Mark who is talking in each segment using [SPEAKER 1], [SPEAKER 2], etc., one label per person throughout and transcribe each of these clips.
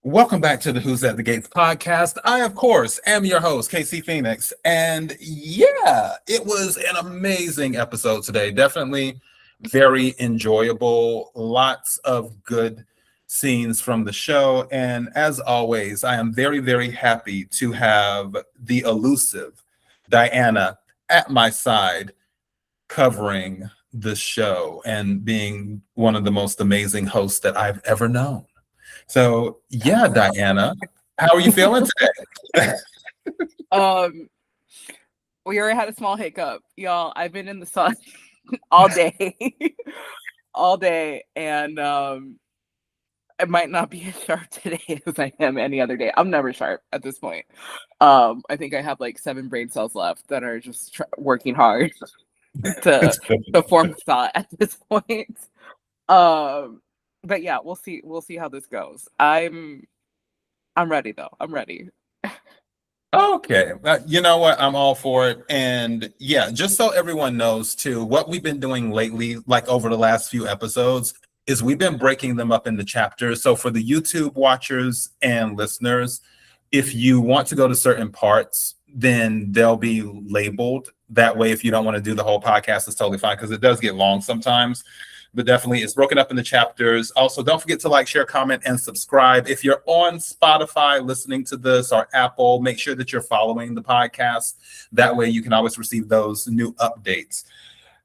[SPEAKER 1] Welcome back to the Who's at the Gates podcast. I, of course, am your host, KC Phoenix. And yeah, it was an amazing episode today. Definitely very enjoyable. Lots of good scenes from the show. And as always, I am very, very happy to have the elusive Diana at my side covering the show and being one of the most amazing hosts that I've ever known. So yeah, Diana, how are you feeling today?
[SPEAKER 2] We already had a small hiccup, y'all. I've been in the sun all day, all day, and I might not be as sharp today as I am any other day. I'm never sharp at this point. I think I have like 7 brain cells left that are just working hard to form thought at this point. But yeah, we'll see how this goes. I'm ready though. I'm ready.
[SPEAKER 1] Okay. You know what? I'm all for it. And yeah, just so everyone knows too, what we've been doing lately, like over the last few episodes, is we've been breaking them up into chapters. So for the YouTube watchers and listeners, if you want to go to certain parts, then they'll be labeled. That way, if you don't want to do the whole podcast, it's totally fine because it does get long sometimes. But definitely it's broken up into chapters. Also, don't forget to like, share, comment, and subscribe. If you're on Spotify listening to this or Apple, make sure that you're following the podcast. That way you can always receive those new updates.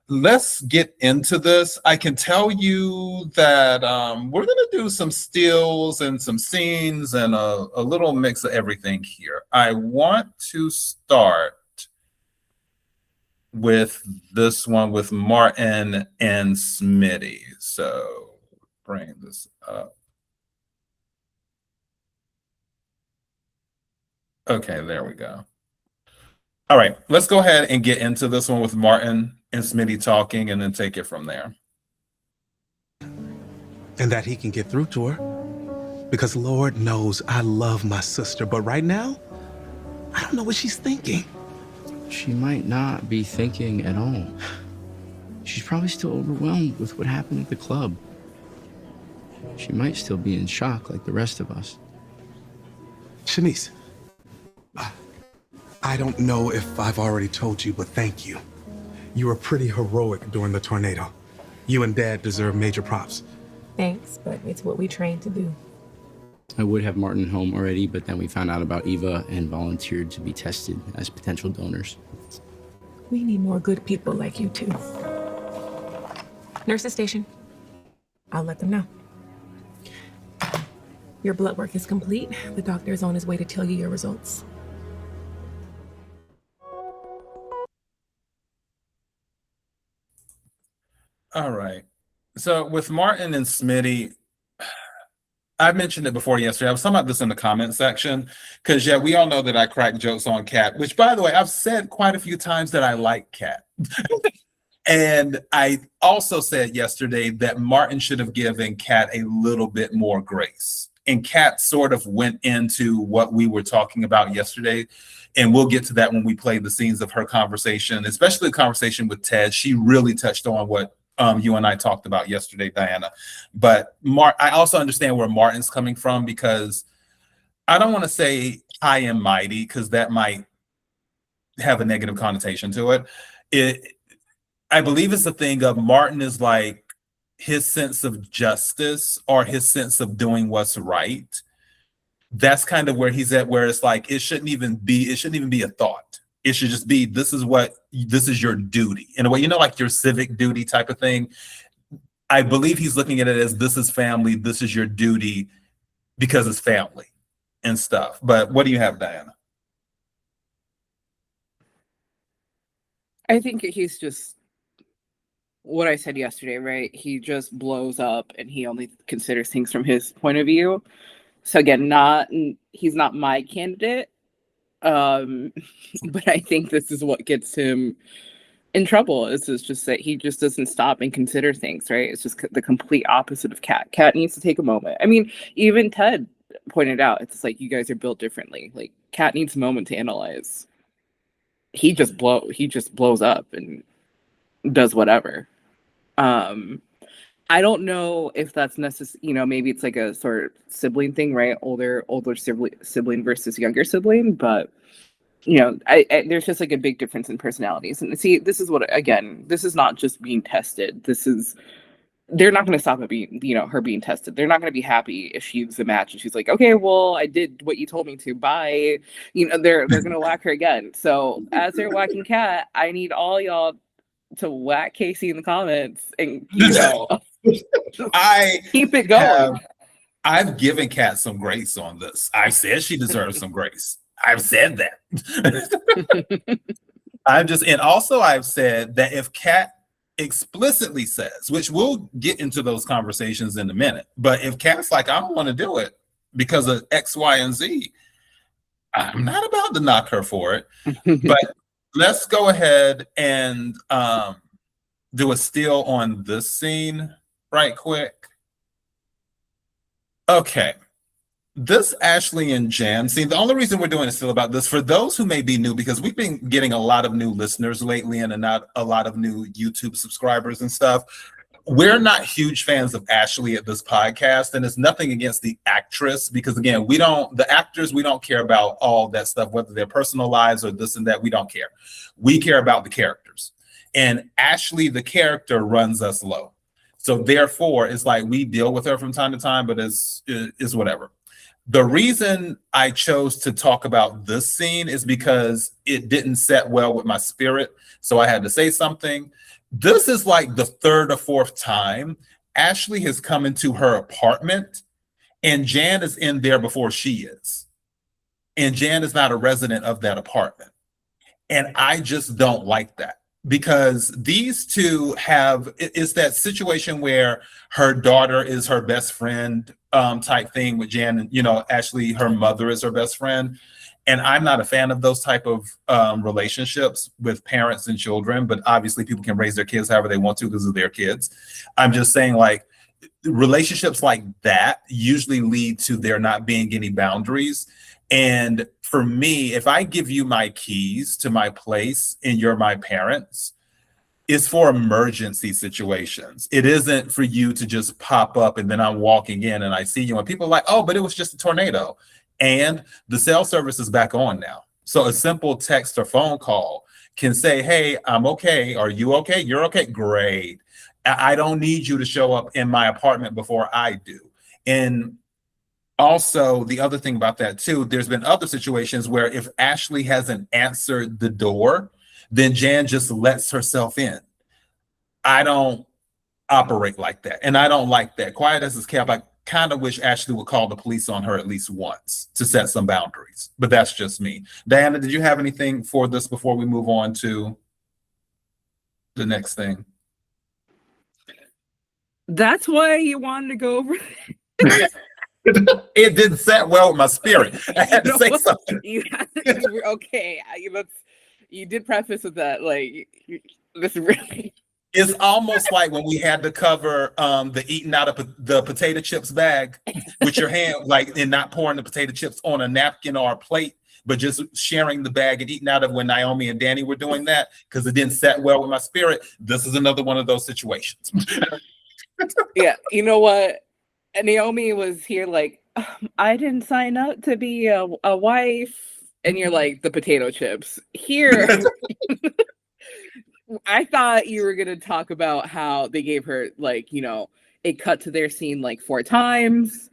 [SPEAKER 1] Let's get into this. I can tell you that we're going to do some stills and some scenes and a little mix of everything here. I want to start with this one with Martin and Smitty. So bring this up. Okay, there we go. All right, let's go ahead and get into this one with Martin and Smitty talking and then take it from there.
[SPEAKER 3] And that he can get through to her. Because Lord knows I love my sister, but right now, I don't know what she's thinking.
[SPEAKER 4] She might not be thinking at all. She's probably still overwhelmed with what happened at the club. She might still be in shock like the rest of us.
[SPEAKER 3] Shanice, I don't know if I've already told you, but thank you. You were pretty heroic during the tornado. You and Dad deserve major props.
[SPEAKER 5] Thanks, but it's what we trained to do.
[SPEAKER 4] I would have Martin home already, but then we found out about Eva and volunteered to be tested as potential donors.
[SPEAKER 5] We need more good people like you two. Nurses station. I'll let them know. Your blood work is complete. The doctor is on his way to tell you your results.
[SPEAKER 1] All right. So with Martin and Smitty, I mentioned it before yesterday. I was talking about this in the comment section because, yeah, we all know that I crack jokes on Kat, which, by the way, I've said quite a few times that I like Kat. And I also said yesterday that Martin should have given Kat a little bit more grace. And Kat sort of went into what we were talking about yesterday. And we'll get to that when we play the scenes of her conversation, especially the conversation with Ted. She really touched on what you and I talked about yesterday, Diana. But I also understand where Martin's coming from because I don't want to say high and mighty because that might have a negative connotation to it. I believe it's the thing of Martin is like his sense of justice or his sense of doing what's right. That's kind of where he's at, where it's like it shouldn't even be a thought. It should just be, this is your duty. In a way, like your civic duty type of thing. I believe he's looking at it as this is family, this is your duty because it's family and stuff. But what do you have, Diana?
[SPEAKER 2] I think he's just what I said yesterday, right? He just blows up and he only considers things from his point of view. So again, he's not my candidate. But I think this is what gets him in trouble. It's just that he just doesn't stop and consider things, right? It's just the complete opposite of Kat. Kat needs to take a moment. I mean, even Ted pointed out, it's like you guys are built differently. Like Kat needs a moment to analyze. He just blows up and does whatever. I don't know if that's necessary. Maybe it's like a sort of sibling thing, right? Older sibling versus younger sibling, but there's just like a big difference in personalities. And see, this is this is not just being tested. They're not going to stop it being, her being tested. They're not going to be happy if she uses a match and she's like, okay, well, I did what you told me to. Bye. They're going to whack her again. So as they're whacking Kat, I need all y'all to whack Casey in the comments and
[SPEAKER 1] I
[SPEAKER 2] keep it going.
[SPEAKER 1] I've given Kat some grace on this. I said she deserves some grace. I've said that. And also I've said that if Kat explicitly says, which we'll get into those conversations in a minute, but if Kat's like, I don't want to do it because of X, Y, and Z, I'm not about to knock her for it. But let's go ahead and do a steal on this scene right quick. Okay. This Ashley and Jan scene, the only reason we're doing a still about this, for those who may be new, because we've been getting a lot of new listeners lately and not a lot of new YouTube subscribers and stuff. We're not huge fans of Ashley at this podcast, and it's nothing against the actress, because again, the actors, we don't care about all that stuff, whether they're personal lives or this and that, we don't care. We care about the characters. And Ashley, the character, runs us low. So therefore, it's like we deal with her from time to time, but it's whatever. The reason I chose to talk about this scene is because it didn't set well with my spirit. So I had to say something. This is like the third or fourth time Ashley has come into her apartment and Jan is in there before she is. And Jan is not a resident of that apartment. And I just don't like that. Because these two it's that situation where her daughter is her best friend type thing with Jan, and Ashley, her mother is her best friend. And I'm not a fan of those type of relationships with parents and children, but obviously people can raise their kids however they want to because of their kids. I'm just saying, like, relationships like that usually lead to there not being any boundaries. And for me, if I give you my keys to my place and you're my parents, it's for emergency situations. It isn't for you to just pop up and then I'm walking in and I see you and people are like, oh, but it was just a tornado. And the cell service is back on now. So a simple text or phone call can say, hey, I'm okay. Are you okay? You're okay. Great. I don't need you to show up in my apartment before I do. And also, the other thing about that too, there's been other situations where if Ashley hasn't answered the door, then Jan just lets herself in. I don't operate like that. And I don't like that. Quiet as it's kept, I kind of wish Ashley would call the police on her at least once to set some boundaries. But that's just me. Diana, did you have anything for this before we move on to the next thing?
[SPEAKER 2] That's why you wanted to go over
[SPEAKER 1] It didn't set well with my spirit. I had to say something.
[SPEAKER 2] Okay, you did preface with that. Like, this really.
[SPEAKER 1] It's almost like when we had to cover the eating out of the potato chips bag with your hand, like, and not pouring the potato chips on a napkin or a plate, but just sharing the bag and eating out of when Naomi and Danny were doing that because it didn't set well with my spirit. This is another one of those situations.
[SPEAKER 2] Yeah, you know what? Naomi was here like, I didn't sign up to be a wife. And you're like, the potato chips. Here, I thought you were going to talk about how they gave her, like, it cut to their scene like 4 times.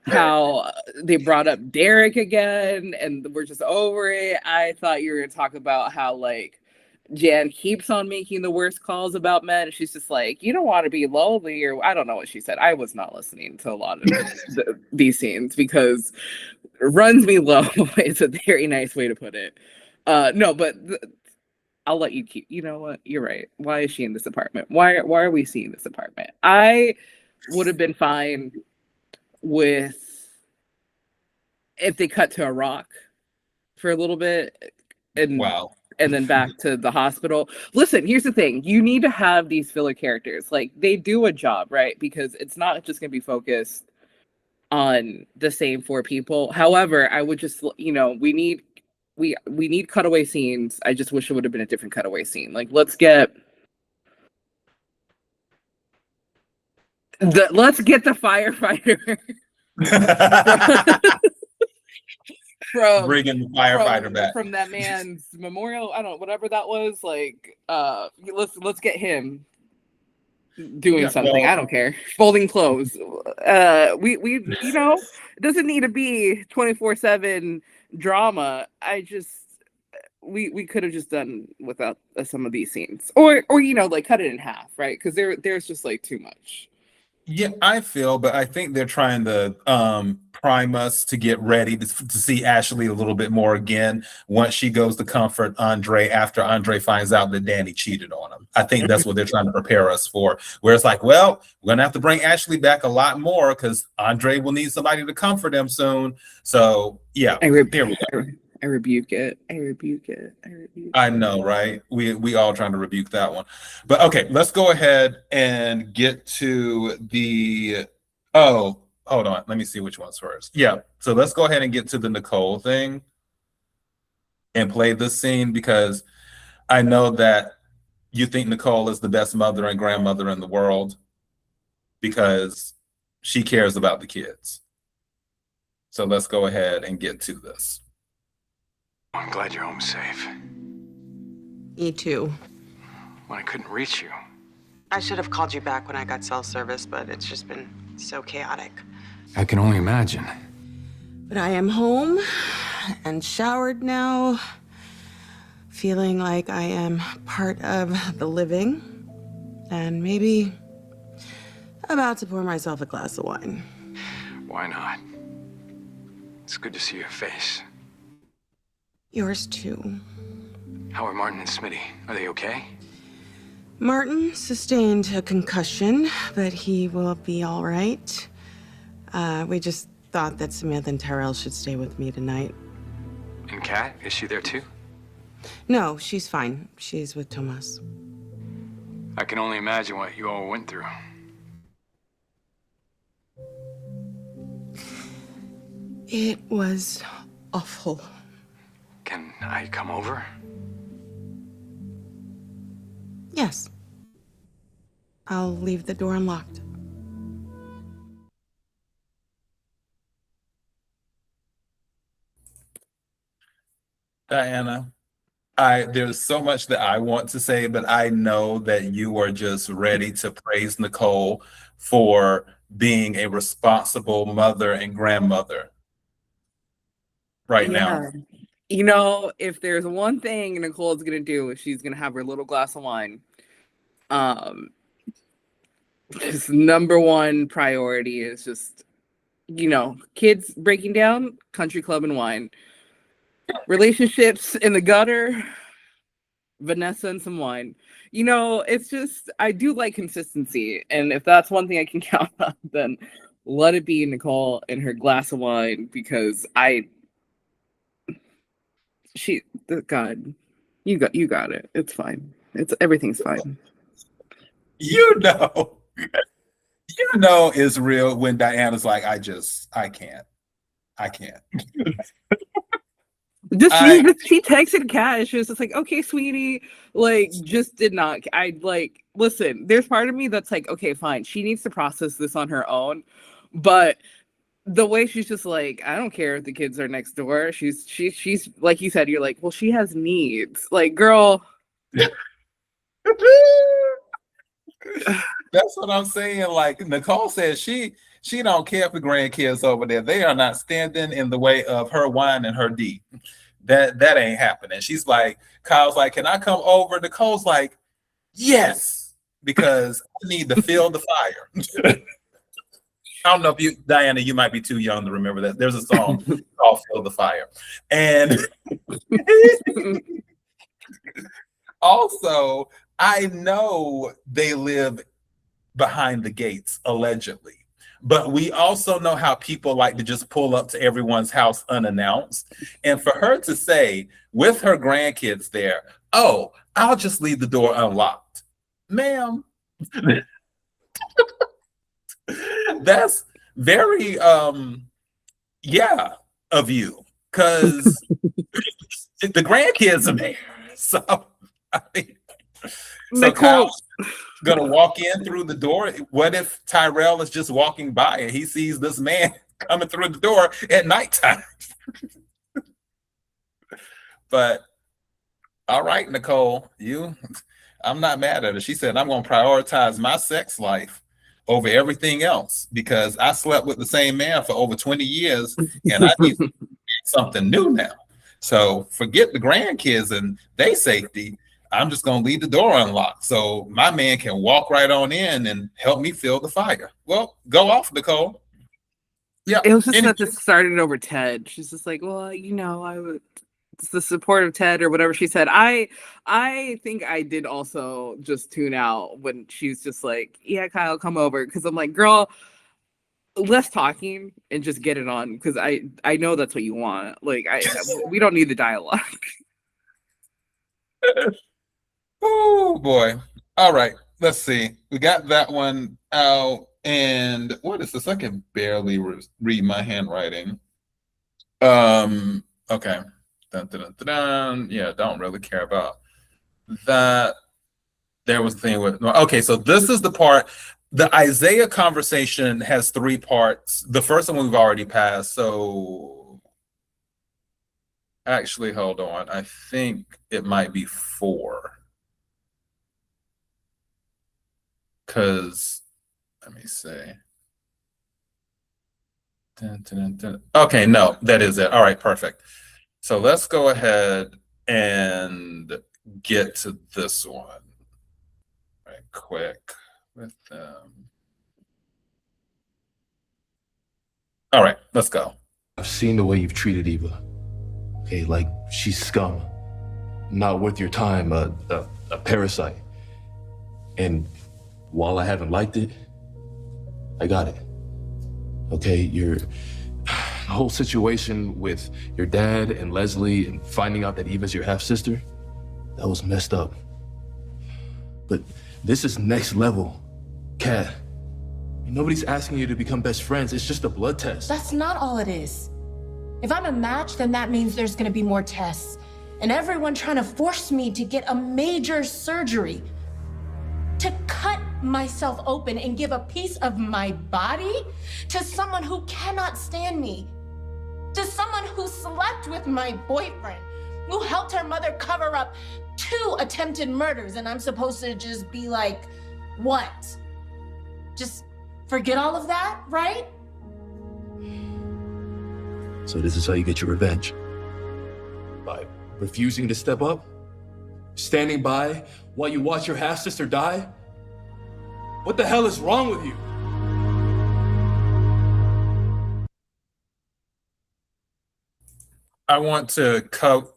[SPEAKER 2] How they brought up Derek again and we're just over it. I thought you were going to talk about how, like, Jan keeps on making the worst calls about men. She's just like, you don't want to be lonely, or I don't know what she said. I was not listening to a lot of these scenes because it runs me low. It's a very nice way to put it. No, but I'll let you keep. You know what? You're right. Why is she in this apartment? Why are we seeing this apartment? I would have been fine with if they cut to a rock for a little bit and
[SPEAKER 1] Wow.
[SPEAKER 2] And then back to the hospital. Listen, here's the thing. You need to have these filler characters. Like, they do a job, right? Because it's not just going to be focused on the same 4 people. However, I would just, we need cutaway scenes. I just wish it would have been a different cutaway scene. Like, let's get Let's get the firefighter from
[SPEAKER 1] Bringing the firefighter back
[SPEAKER 2] from that man's memorial. I don't know, whatever that was. Like, let's get him doing something.
[SPEAKER 1] Well,
[SPEAKER 2] I don't care. Folding clothes. We it doesn't need to be 24/7 drama. We could have just done without some of these scenes, or like cut it in half, right? Because there's just like too much.
[SPEAKER 1] yeah, but I think they're trying to prime us to get ready to see Ashley a little bit more again once she goes to comfort Andre after Andre finds out that Danny cheated on him. I think that's what they're trying to prepare us for. Where it's like, well, we're gonna have to bring Ashley back a lot more because Andre will need somebody to comfort him soon. So yeah, here we go.
[SPEAKER 2] I rebuke it.
[SPEAKER 1] I know, right? We all trying to rebuke that one. But okay, let's go ahead and get to the hold on. Let me see which one's first. Yeah. So let's go ahead and get to the Nicole thing and play this scene because I know that you think Nicole is the best mother and grandmother in the world because she cares about the kids. So let's go ahead and get to this.
[SPEAKER 6] I'm glad you're home safe.
[SPEAKER 7] Me too.
[SPEAKER 6] When I couldn't reach you.
[SPEAKER 7] I should have called you back when I got cell service, but it's just been so chaotic.
[SPEAKER 6] I can only imagine.
[SPEAKER 7] But I am home and showered now, feeling like I am part of the living, and maybe about to pour myself a glass of wine.
[SPEAKER 6] Why not? It's good to see your face.
[SPEAKER 7] Yours too.
[SPEAKER 6] How are Martin and Smitty? Are they okay?
[SPEAKER 7] Martin sustained a concussion, but he will be all right. We just thought that Samantha and Tyrell should stay with me tonight.
[SPEAKER 6] And Kat, is she there too?
[SPEAKER 7] No, she's fine. She's with Tomas.
[SPEAKER 6] I can only imagine what you all went through.
[SPEAKER 7] It was awful.
[SPEAKER 6] Can I come over?
[SPEAKER 7] Yes. I'll leave the door unlocked.
[SPEAKER 1] Diana, there's so much that I want to say, but I know that you are just ready to praise Nicole for being a responsible mother and grandmother right now.
[SPEAKER 2] If there's one thing Nicole's gonna do, is she's gonna have her little glass of wine. His number one priority is just, kids breaking down, country club and wine. Relationships in the gutter, Vanessa and some wine. It's just, I do like consistency. And if that's one thing I can count on, then let it be Nicole and her glass of wine, because God, you got it. It's fine. Everything's fine.
[SPEAKER 1] It's real when Diana's like, I can't.
[SPEAKER 2] She texted Kat. She was just like, okay, sweetie, like, just did not. Listen, there's part of me that's like, okay, fine. She needs to process this on her own. But the way she's just like, I don't care if the kids are next door. She's like you said, you're like, well, she has needs. Like, girl.
[SPEAKER 1] That's what I'm saying. Like Nicole says, she don't care for grandkids over there. They are not standing in the way of her wine and her D. That ain't happening. She's like, Kyle's like, can I come over? Nicole's like, yes, because I need to feel the fire. I don't know if Diana, you might be too young to remember that. There's a song called Feel the Fire. And also, I know they live behind the gates, allegedly. But we also know how people like to just pull up to everyone's house unannounced. And for her to say, with her grandkids there, oh, I'll just leave the door unlocked. Ma'am, that's very, of you. Because the grandkids are there. So, I mean,
[SPEAKER 2] Nicole,
[SPEAKER 1] gonna walk in through the door. What if Tyrell is just walking by and he sees this man coming through the door at nighttime? But all right, Nicole, I'm not mad at her. She said, I'm gonna prioritize my sex life over everything else because I slept with the same man for over 20 years and I need something new now. So forget the grandkids and their safety. I'm just gonna leave the door unlocked so my man can walk right on in and help me fill the fire. Well, go off, Nicole. Yeah,
[SPEAKER 2] It was just that this started over Ted. She's just like, well, I would. It's the support of Ted or whatever she said. I think I did also just tune out when she's just like, yeah, Kyle, come over. Because I'm like, girl, less talking and just get it on. Because I know that's what you want. Like, we don't need the dialogue.
[SPEAKER 1] Oh boy. All right. Let's see. We got that one out. And what is this? I can barely read my handwriting. Okay. Dun, dun, dun, dun, dun. Yeah, don't really care about that. There was the thing with, okay, so this is the part. The Izaiah conversation has 3 parts. The first one we've already passed. So actually, hold on. I think it might be 4. Because let me see. Dun, dun, dun, dun. Okay, no, that is it. All right, perfect. So let's go ahead and get to this one right quick with them. All right, let's go.
[SPEAKER 8] I've seen the way you've treated Eva. Okay, like she's scum. Not worth your time, a parasite. And while I haven't liked it, I got it. Okay, the whole situation with your dad and Leslie and finding out that Eva's your half-sister, that was messed up. But this is next level, Kat. Nobody's asking you to become best friends. It's just a blood test.
[SPEAKER 9] That's not all it is. If I'm a match, then that means there's gonna be more tests. And everyone trying to force me to get a major surgery. To cut myself open and give a piece of my body to someone who cannot stand me. To someone who slept with my boyfriend, who helped her mother cover up 2 attempted murders, and I'm supposed to just be like, what? Just forget all of that, right?
[SPEAKER 8] So this is how you get your revenge? By refusing to step up? Standing by while you watch your half-sister die? What the hell is wrong with you?
[SPEAKER 1] I want to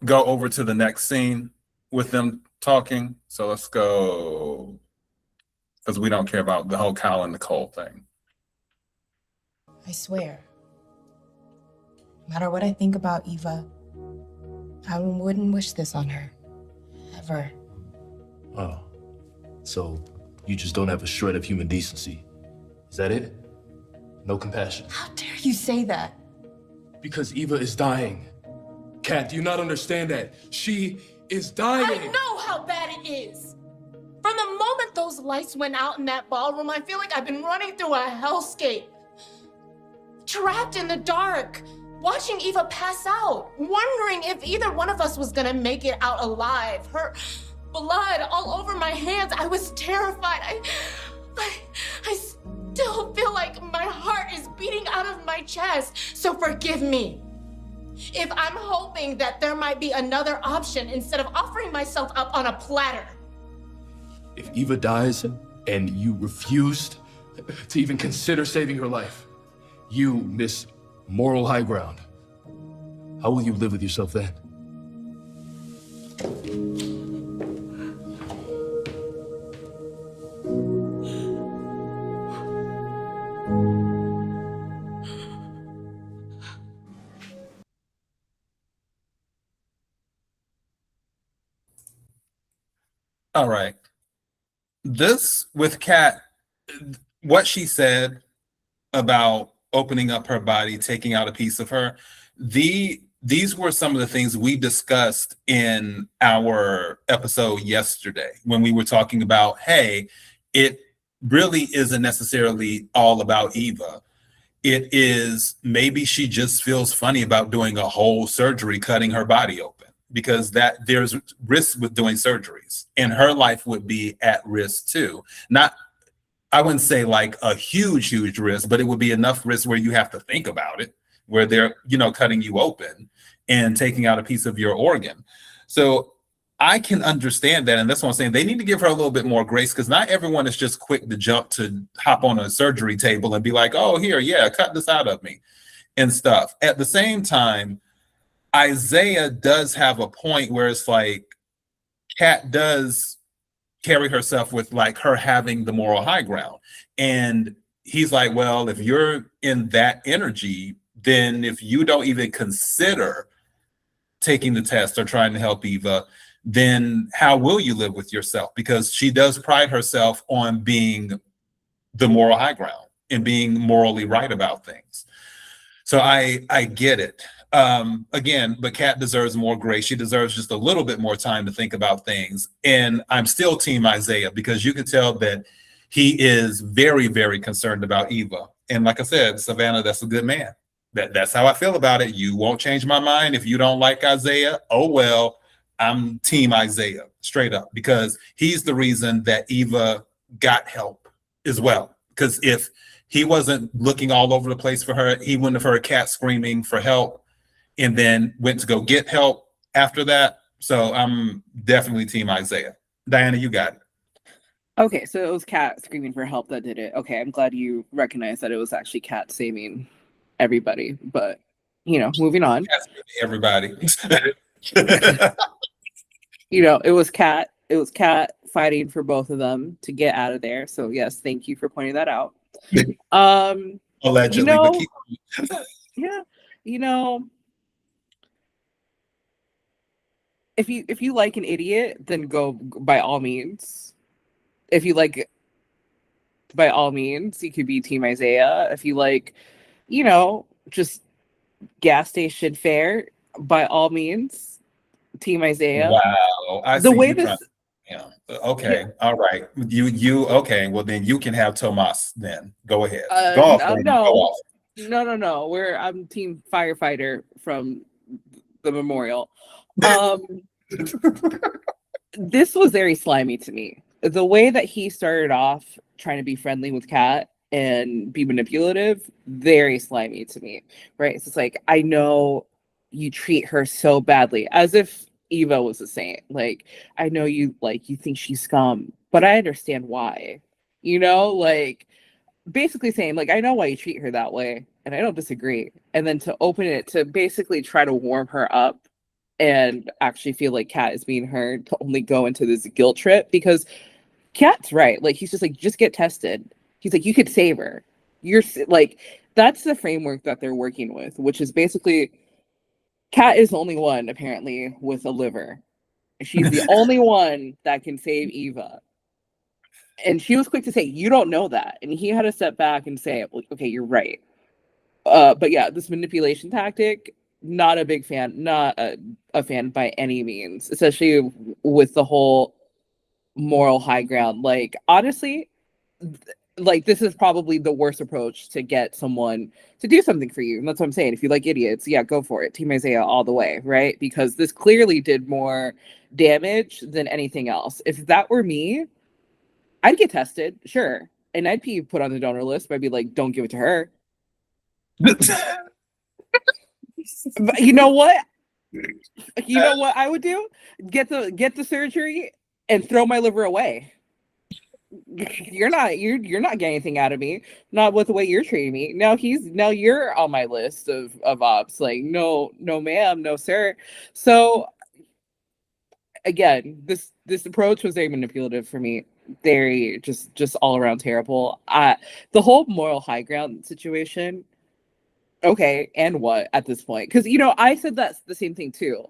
[SPEAKER 1] go over to the next scene with them talking. So let's go, because we don't care about the whole Kyle and Nicole thing.
[SPEAKER 9] I swear, no matter what I think about Eva, I wouldn't wish this on her. Ever.
[SPEAKER 8] Oh, so you just don't have a shred of human decency. Is that it? No compassion?
[SPEAKER 9] How dare you say that?
[SPEAKER 8] Because Eva is dying. Kat, do you not understand that? She is dying.
[SPEAKER 9] I know how bad it is. From the moment those lights went out in that ballroom, I feel like I've been running through a hellscape. Trapped in the dark, watching Eva pass out, wondering if either one of us was gonna make it out alive. Her blood all over my hands. I was terrified. I still feel like my heart is beating out of my chest. So forgive me if I'm hoping that there might be another option instead of offering myself up on a platter.
[SPEAKER 8] If Eva dies and you refused to even consider saving her life, you miss moral high ground. How will you live with yourself then?
[SPEAKER 1] All right. This with Kat, what she said about opening up her body, taking out a piece of her, these were some of the things we discussed in our episode yesterday when we were talking about, hey, it really isn't necessarily all about Eva. It is maybe she just feels funny about doing a whole surgery, cutting her body open, because that there's risk with doing surgeries, and her life would be at risk too. Not, I wouldn't say like a huge risk, but it would be enough risk where you have to think about it, where they're, cutting you open and taking out a piece of your organ. So I can understand that. And that's what I'm saying. They need to give her a little bit more grace, because not everyone is just quick to jump to hop on a surgery table and be like, oh, here, yeah, cut this out of me and stuff. At the same time, Izaiah does have a point where it's like Kat does carry herself with like her having the moral high ground. And he's like, well, if you're in that energy, then if you don't even consider taking the test or trying to help Eva, then how will you live with yourself? Because she does pride herself on being the moral high ground and being morally right about things. So I get it. Again, but Kat deserves more grace. She deserves just a little bit more time to think about things. And I'm still team Izaiah, because you can tell that he is very, very concerned about Eva. And like I said, Savannah, that's a good man. That's how I feel about it. You won't change my mind if you don't like Izaiah. Oh, well, I'm team Izaiah straight up, because he's the reason that Eva got help as well. Because if he wasn't looking all over the place for her, he wouldn't have heard Kat screaming for help and then went to go get help after that. So I'm definitely team Izaiah. Diana, you got it.
[SPEAKER 2] Okay, so it was Kat screaming for help that did it. Okay, I'm glad you recognized that it was actually Kat saving everybody. But, moving on.
[SPEAKER 1] Everybody.
[SPEAKER 2] It was Kat. It was Kat fighting for both of them to get out of there. So yes, thank you for pointing that out.
[SPEAKER 1] Allegedly, but
[SPEAKER 2] yeah, if you like an idiot, then go by all means. If you like, by all means, you could be team Izaiah. If you like, just gas station fare, by all means, team Izaiah.
[SPEAKER 1] Wow, I
[SPEAKER 2] the
[SPEAKER 1] see
[SPEAKER 2] way
[SPEAKER 1] you
[SPEAKER 2] this.
[SPEAKER 1] Yeah. Okay. Yeah. All right. You okay? Well, then you can have Tomas. Then go ahead. Go off.
[SPEAKER 2] No,
[SPEAKER 1] Go off.
[SPEAKER 2] No. I'm team firefighter from the memorial. This was very slimy to me. The way that he started off trying to be friendly with Kat and be manipulative, very slimy to me. Right? So it's like, I know you treat her so badly, as if Eva was a saint. Like, I know you think she's scum, but I understand why. Basically saying, like, I know why you treat her that way, and I don't disagree. And then to open it to basically try to warm her up and actually feel like Kat is being heard, to only go into this guilt trip, because Kat's right. Like, he's just like, just get tested. He's like, you could save her. You're like, that's the framework that they're working with, which is basically Kat is the only one apparently with a liver. She's the only one that can save Eva. And she was quick to say, you don't know that. And he had to step back and say, okay, you're right. But yeah, this manipulation tactic, not a big fan, not a fan by any means, especially with the whole moral high ground. Like, honestly, like, this is probably the worst approach to get someone to do something for you. And that's what I'm saying. If you like idiots, yeah, go for it. Team Izaiah all the way, right? Because this clearly did more damage than anything else. If that were me, I'd get tested, sure. And I'd be put on the donor list, but I'd be like, don't give it to her. But you know what? You know what I would do? Get the surgery and throw my liver away. You're not getting anything out of me. Not with the way you're treating me. Now you're on my list of ops. Like, no, ma'am, no, sir. So again, this approach was very manipulative for me. Very just all around terrible. The whole moral high ground situation. Okay, and what at this point? Because I said that's the same thing too.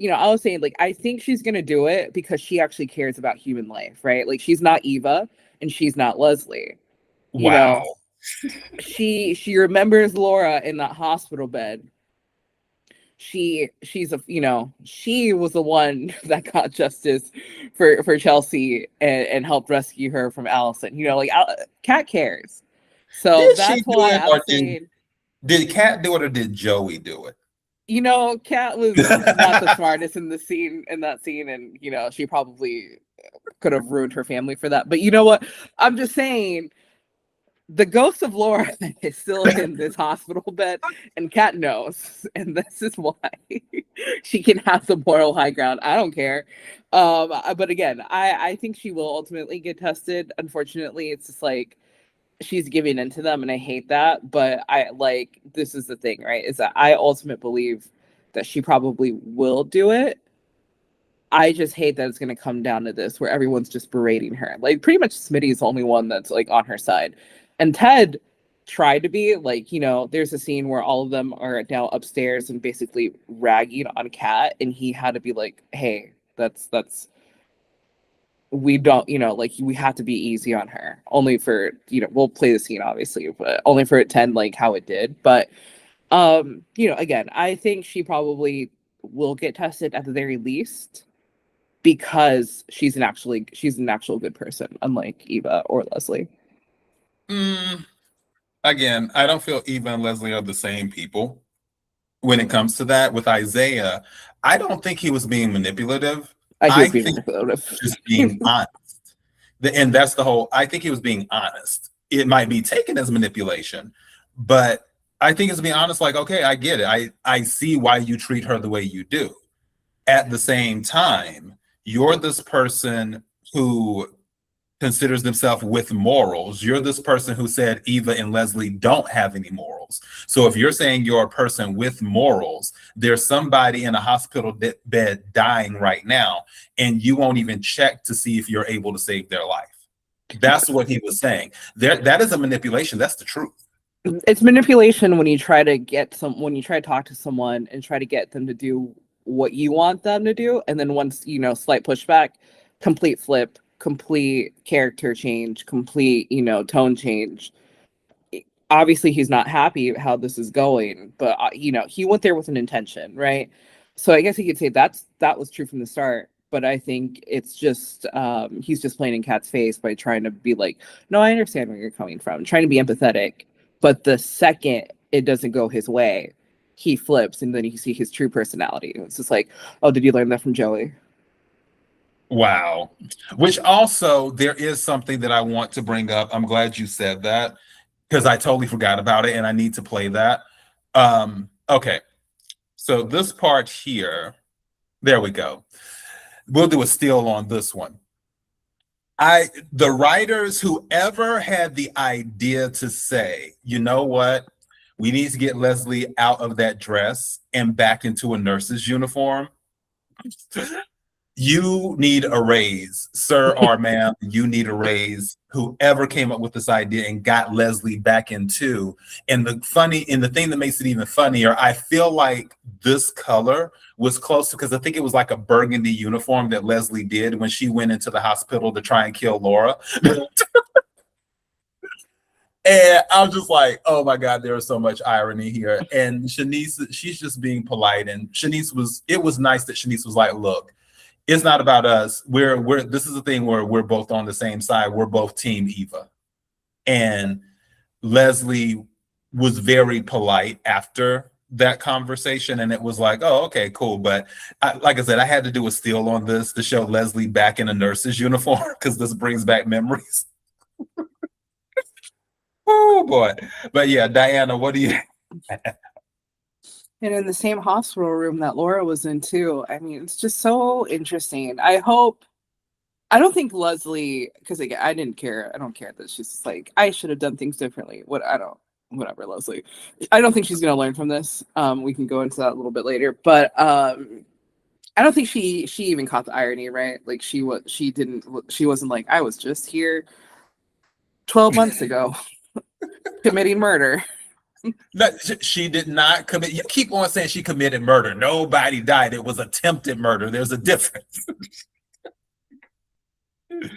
[SPEAKER 2] I was saying, like, I think she's gonna do it because she actually cares about human life, right? Like, she's not Eva and she's not Leslie. She remembers Laura in that hospital bed she's a, you know, she was the one that got justice for Chelsea and helped rescue her from Allison. You know, like Kat cares. So
[SPEAKER 1] Did she
[SPEAKER 2] that's
[SPEAKER 1] do
[SPEAKER 2] why
[SPEAKER 1] it,
[SPEAKER 2] I'm
[SPEAKER 1] or
[SPEAKER 2] saying,
[SPEAKER 1] did Kat do it, or did Joey do it?
[SPEAKER 2] you know, Kat was not the smartest in that scene, and you know, she probably could have ruined her family for that. But you know what? I'm just saying, the ghost of Laura is still in this hospital bed, and Kat knows, and this is why she can have the moral high ground. I don't care. But again, I think she will ultimately get tested. Unfortunately, it's just like she's giving into them, and I hate that. But this is the thing, right? Is that I ultimately believe that she probably will do it. I just hate that it's going to come down to this where everyone's just berating her. Like, pretty much Smitty is the only one that's like on her side. And Ted tried to be like, you know, there's a scene where all of them are now upstairs and basically ragging on Kat, and he had to be like, hey, that's we don't, you know, like, we have to be easy on her. Only for, you know, we'll play the scene obviously, but only for it to end like how it did. But you know, again, I think she probably will get tested at the very least, because she's an actual good person, unlike Eva or Leslie.
[SPEAKER 1] Again, I don't feel Eva and Leslie are the same people when it comes to that. With Izaiah, I don't think he was being manipulative. I think he was just being honest. And that's the whole, I think he was being honest. It might be taken as manipulation, but I think it's being honest, like, okay, I get it. I see why you treat her the way you do. At the same time, you're this person who considers themselves with morals. You're this person who said Eva and Leslie don't have any morals. So if you're saying you're a person with morals, there's somebody in a hospital bed dying right now, and you won't even check to see if you're able to save their life. That's what he was saying. That is a manipulation. That's the truth.
[SPEAKER 2] It's manipulation when you try to talk to someone and try to get them to do what you want them to do, and then once, you know, slight pushback, complete flip, complete character change, complete, you know, tone change. Obviously he's not happy how this is going, but you know, he went there with an intention, right? So I guess he could say that was true from the start, but I think it's just he's just playing in Kat's face by trying to be like, no, I understand where you're coming from, trying to be empathetic. But the second it doesn't go his way, he flips, and then you see his true personality. It's just like, oh, did you learn that from Joey?
[SPEAKER 1] Wow. Which also, there is something that I want to bring up. I'm glad you said that, because I totally forgot about it, and I need to play that. Okay. So this part here, there we go. We'll do a steal on this one. The writers, whoever had the idea to say, you know what, we need to get Leslie out of that dress and back into a nurse's uniform. You need a raise, sir or ma'am. You need a raise. Whoever came up with this idea and got Leslie back into, and the thing that makes it even funnier, I feel like this color was close to, because I think it was like a burgundy uniform that Leslie did when she went into the hospital to try and kill Laura. And I was just like, oh my God, there is so much irony here. And Shanice, she's just being polite. And it was nice that Shanice was like, look, it's not about us. This is the thing where we're both on the same side. We're both Team Eva. And Leslie was very polite after that conversation. And it was like, oh, okay, cool. But like I said, I had to do a steal on this to show Leslie back in a nurse's uniform, because this brings back memories. Oh boy. But yeah, Diana, what do you
[SPEAKER 2] And in the same hospital room that Laura was in too. I mean, it's just so interesting. I don't think Leslie, because again, I don't care that she's just like, I should have done things differently. Whatever, Leslie. I don't think she's gonna learn from this. We can go into that a little bit later, but I don't think she even caught the irony, right? Like she wasn't like, I was just here 12 months ago committing murder.
[SPEAKER 1] No, she did not commit. You keep on saying she committed murder. Nobody died. It was attempted murder. There's a difference.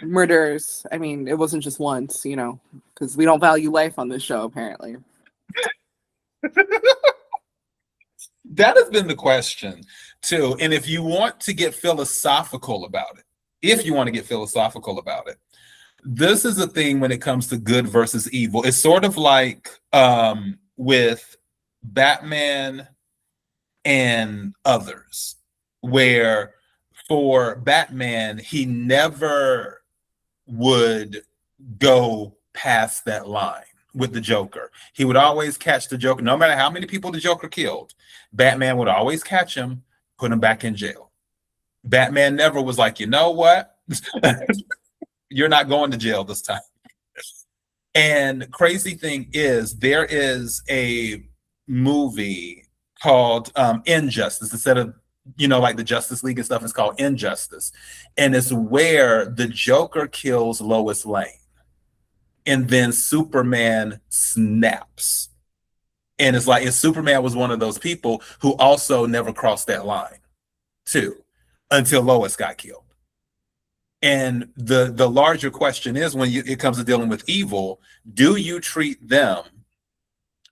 [SPEAKER 2] Murders. I mean, it wasn't just once, you know, because we don't value life on this show, apparently.
[SPEAKER 1] that has been the question too. And if you want to get philosophical about it, this is the thing when it comes to good versus evil. It's sort of like with Batman and others, where for Batman, he never would go past that line with the Joker. He would always catch the Joker, no matter how many people the Joker killed. Batman would always catch him, put him back in jail. Batman never was like, you know what? You're not going to jail this time. And crazy thing is, there is a movie called Injustice. Instead of, like the Justice League and stuff, it's called Injustice. And it's where the Joker kills Lois Lane. And then Superman snaps. And it's like, Superman was one of those people who also never crossed that line too, until Lois got killed. And the larger question is, when it comes to dealing with evil, do you treat them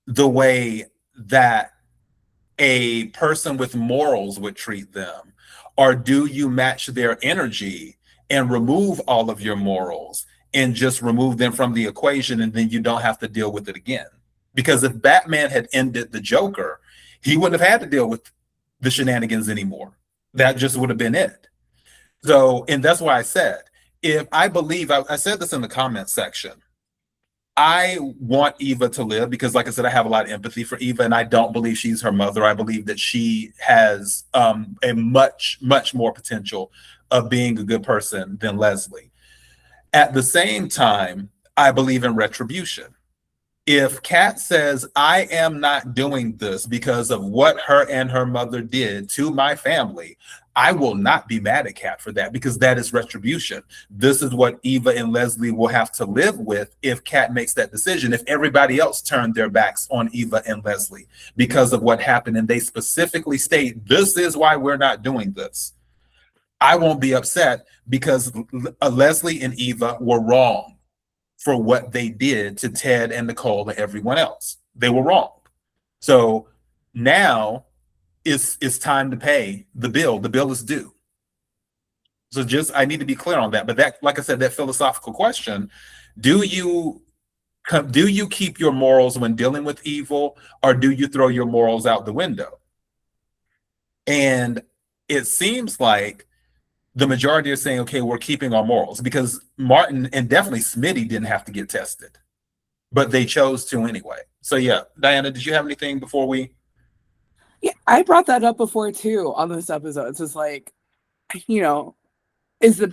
[SPEAKER 1] the way that a person with morals would treat them? Or do you match their energy and remove all of your morals and just remove them from the equation, and then you don't have to deal with it again? Because if Batman had ended the Joker, he wouldn't have had to deal with the shenanigans anymore. That just would have been it. So, and that's why I said, if I believe, I said this in the comment section, I want Eva to live because, like I said, I have a lot of empathy for Eva, and I don't believe she's her mother. I believe that she has a much, much more potential of being a good person than Leslie. At the same time, I believe in retribution. If Kat says, I am not doing this because of what her and her mother did to my family, I will not be mad at Kat for that, because that is retribution. This is what Eva and Leslie will have to live with if Kat makes that decision. If everybody else turned their backs on Eva and Leslie because of what happened, and they specifically state, this is why we're not doing this, I won't be upset, because Leslie and Eva were wrong for what they did to Ted and Nicole and everyone else. They were wrong. So now it's time to pay the bill. The bill is due. So I need to be clear on that. But that, like I said, that philosophical question, do you keep your morals when dealing with evil, or do you throw your morals out the window? And it seems like the majority are saying, okay, we're keeping our morals, because Martin and definitely Smitty didn't have to get tested, but they chose to anyway. So yeah, Diana, did you have anything before we?
[SPEAKER 2] Yeah, I brought that up before too on this episode. It's just like, is the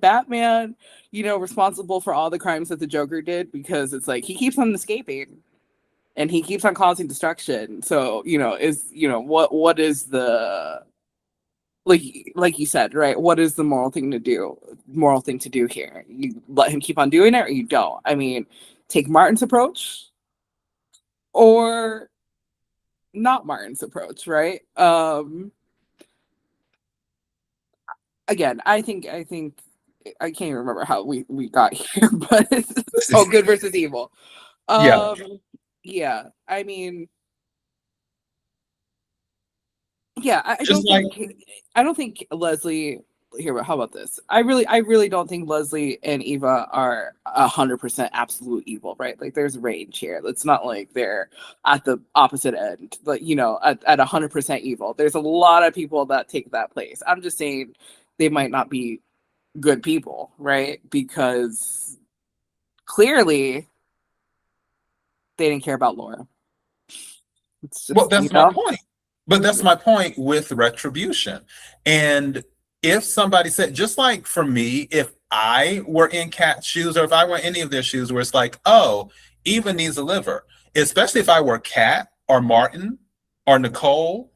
[SPEAKER 2] Batman, responsible for all the crimes that the Joker did? Because it's like, he keeps on escaping and he keeps on causing destruction. So, what is the, like you said, right? What is the moral thing to do here? You let him keep on doing it, or you don't? I mean, take Martin's approach or not Martin's approach, right? Again, I think I can't even remember how we got here, but good versus evil. Yeah. I mean, yeah, I don't think Leslie. Here, how about this? I really don't think Leslie and Eva are 100% absolute evil, right? Like, there's range here. It's not like they're at the opposite end, but at 100% evil. There's a lot of people that take that place. I'm just saying they might not be good people, right? Because clearly they didn't care about Laura. It's just,
[SPEAKER 1] that's my point. But that's my point with retribution. And if somebody said, just like for me, if I were in Kat's shoes, or if I were in any of their shoes, where it's like, oh, Eva needs a liver, especially if I were Kat or Martin or Nicole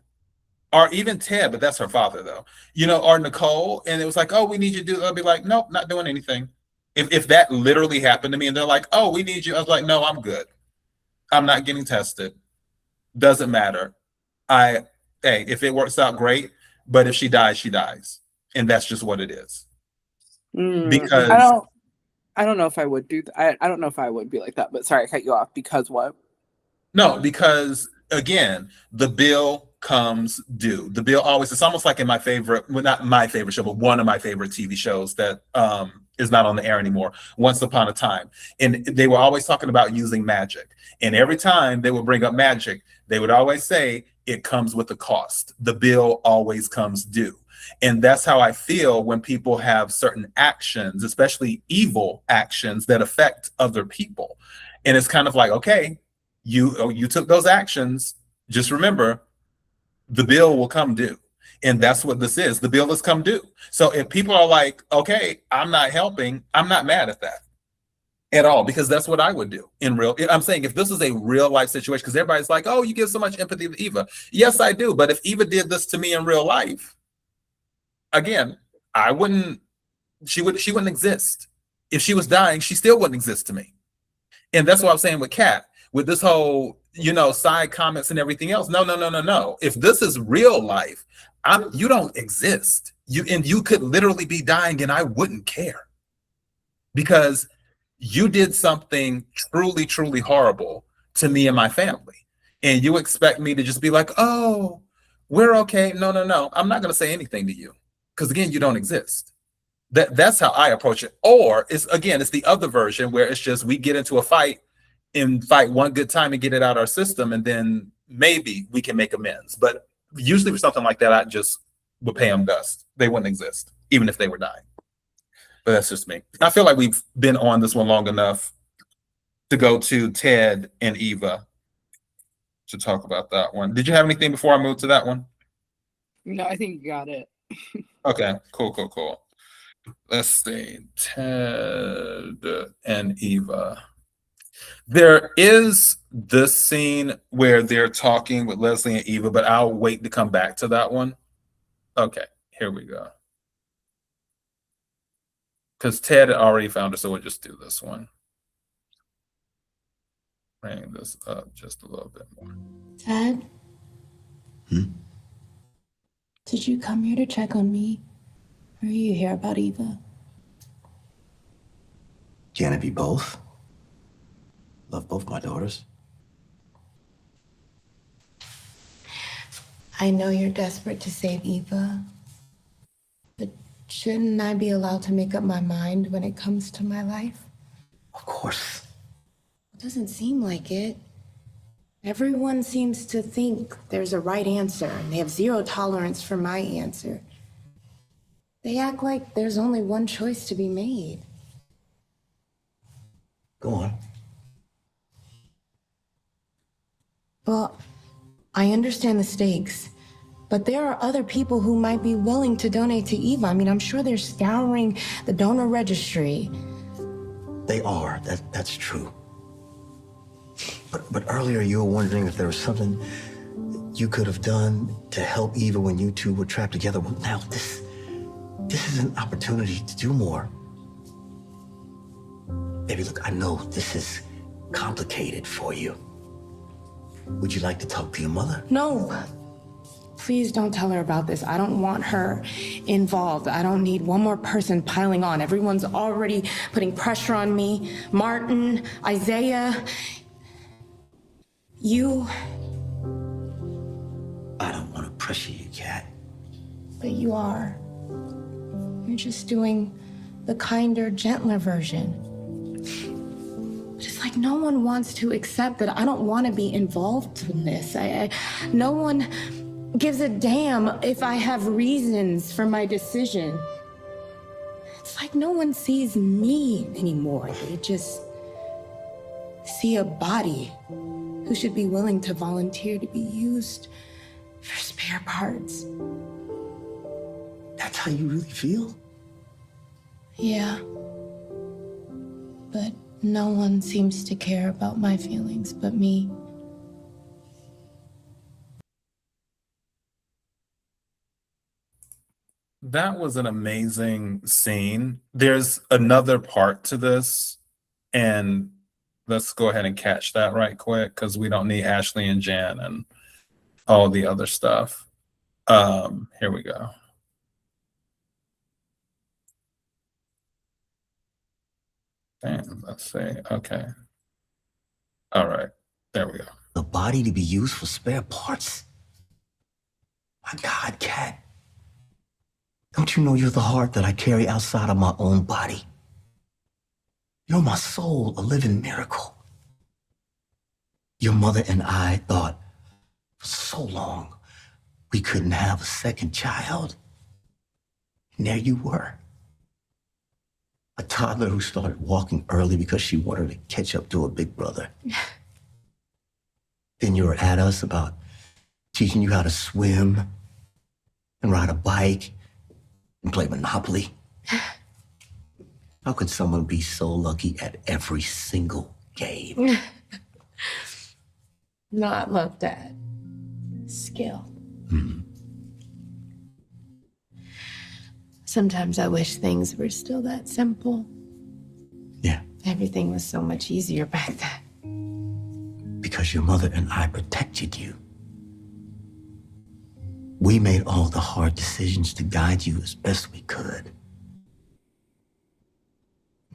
[SPEAKER 1] or even Ted, but that's her father though, or Nicole, and it was like, oh, we need you to do, I'll be like, nope, not doing anything. If that literally happened to me and they're like, oh, we need you, I was like, no, I'm good. I'm not getting tested. Doesn't matter. If it works out, great. But if she dies, she dies. And that's just what it is. Because
[SPEAKER 2] I don't know if I would do that. I don't know if I would be like that, but sorry, I cut you off. Because what?
[SPEAKER 1] No, because again, the bill comes due. The bill always, it's almost like in my favorite, well, not my favorite show, but one of my favorite TV shows that is not on the air anymore, Once Upon a Time. And they were always talking about using magic. And every time they would bring up magic, they would always say it comes with a cost. The bill always comes due. And that's how I feel when people have certain actions, especially evil actions that affect other people. And it's kind of like, okay, you took those actions. Just remember, the bill will come due. And that's what this is. The bill has come due. So if people are like, okay, I'm not helping, I'm not mad at that at all, because that's what I would do in real. I'm saying if this is a real life situation, because everybody's like, oh, you give so much empathy to Eva. Yes, I do. But if Eva did this to me in real life, again, she wouldn't exist. If she was dying, she still wouldn't exist to me. And that's what I'm saying with Kat, with this whole, side comments and everything else. No. If this is real life, you don't exist. You could literally be dying and I wouldn't care, because you did something truly, truly horrible to me and my family. And you expect me to just be like, oh, we're okay. No. I'm not going to say anything to you, because again, you don't exist. That's how I approach it. Or it's the other version where it's just we get into a fight and fight one good time and get it out our system, and then maybe we can make amends. But usually for something like that, I just would pay them dust. They wouldn't exist, even if they were dying. But that's just me. I feel like we've been on this one long enough to go to Ted and Eva to talk about that one. Did you have anything before I move to that one?
[SPEAKER 2] No, I think you got it.
[SPEAKER 1] Okay, cool. Let's see, Ted and Eva. There is this scene where they're talking with Leslie and Eva, but I'll wait to come back to that one. Okay, here we go. Because Ted had already found her, so we'll just do this one. Bring this up just a little bit more.
[SPEAKER 9] Ted? Did you come here to check on me? Or are you here about Eva?
[SPEAKER 10] Can it be both? Love both my daughters.
[SPEAKER 9] I know you're desperate to save Eva, but shouldn't I be allowed to make up my mind when it comes to my life?
[SPEAKER 10] Of course.
[SPEAKER 9] It doesn't seem like it. Everyone seems to think there's a right answer, and they have zero tolerance for my answer. They act like there's only one choice to be made.
[SPEAKER 10] Go on.
[SPEAKER 9] Well, I understand the stakes, but there are other people who might be willing to donate to Eva. I mean, I'm sure they're scouring the donor registry.
[SPEAKER 10] They are. That's true. But earlier you were wondering if there was something you could have done to help Eva when you two were trapped together. Well, now this is an opportunity to do more. Baby, look, I know this is complicated for you. Would you like to talk to your mother?
[SPEAKER 9] No. Please don't tell her about this. I don't want her involved. I don't need one more person piling on. Everyone's already putting pressure on me. Martin, Izaiah, you.
[SPEAKER 10] I don't want to pressure you, Kat.
[SPEAKER 9] But you are. You're just doing the kinder, gentler version. It's like no one wants to accept that I don't want to be involved in this. No one gives a damn if I have reasons for my decision. It's like no one sees me anymore. They just see a body who should be willing to volunteer to be used for spare parts.
[SPEAKER 10] That's how you really feel?
[SPEAKER 9] Yeah. But no one seems to care about my feelings but me.
[SPEAKER 1] That was an amazing scene. There's another part to this, and let's go ahead and catch that right quick, because we don't need Ashley and Jan and all the other stuff. Here we go. And let's see. Okay. All right. There we go.
[SPEAKER 10] The body to be used for spare parts? My God, Kat. Don't you know you're the heart that I carry outside of my own body? You're my soul, a living miracle. Your mother and I thought for so long we couldn't have a second child. And there you were. A toddler who started walking early because she wanted to catch up to her big brother. Then you were at us about teaching you how to swim and ride a bike and play Monopoly. How could someone be so lucky at every single game?
[SPEAKER 11] No, I love that. Skill. Sometimes I wish things were still that simple.
[SPEAKER 10] Yeah.
[SPEAKER 11] Everything was so much easier back then.
[SPEAKER 10] Because your mother and I protected you. We made all the hard decisions to guide you as best we could.